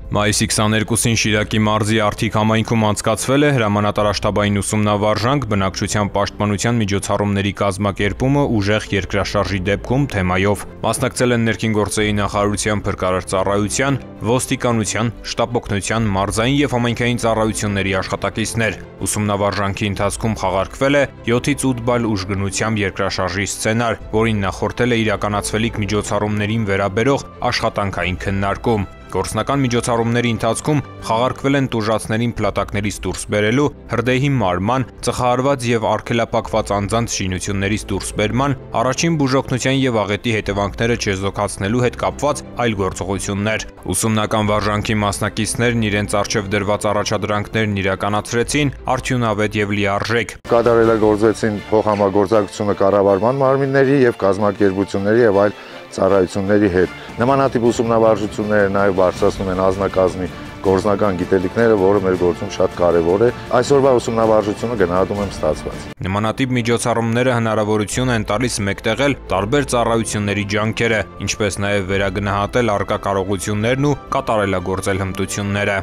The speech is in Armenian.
Մայիսի 22-ին Շիրակի մարզի Արթիկ համայնքում անցկացվել է հրամանատարաշտաբային ուսումնավարժանք բնակչության պաշտպանության միջոցառումների կազմակերպումը ուժեղ երկրաշարժի դեպքում թեմայով։ Մասնակցել են ներքին գործերի նախարարության փրկարար ծառայության, ոստիկանության, շտապօգնության, մարզային եւ համայնքային ծառայությունների աշխատակիցներ։ Ուսումնավարժանքի ընթացքում խաղարկվել է 7-ից 8 բալ ուժգնությամբ երկրաշարժի սցենար, որին նախորդել է իրականացվելիք միջոցառումներին վերաբերող աշխատանքային քննարկում։ Գործնական միջոցառումների ընթացքում խաղարկվել են տուժածներին փլատակներից դուրս բերելու, հրդեհի մարման, ծխահարված եւ արգելափակված անձանց շինություններից դուրս բերման, առաջին բուժօգնության եւ աղետի հետևանքները չեզոքացնելու հետ կապված այլ գործողություններ։ Ուսումնական վարժանքի մասնակիցներն իրենց առջև դրված առաջադրանքներն իրականացրեցին արդյունավետ եւ լիարժեք։ Կատարելագործեցին փոխհամագործակցությունը կառավարման մարմինների եւ կազմակերպությունների եւ այլ ծառայությունների հետ։ Նմանատիպ ուսումնավարժությունները նաև բարձրացնում են անձնակազմի գործնական գիտելիքները, որը մեր գործում շատ կարևոր է։ Այսօրվա ուսումնավարժությունը գնահատում եմ ստացված։ Նմանատիպ միջոցառումները հնարավորություն են տալիս մեկտեղել տարբեր ծառայությունների ջանքերը, ինչպես նաև վերագնահատել առկա կարողություններն ու կատարելագործել հմտությունները։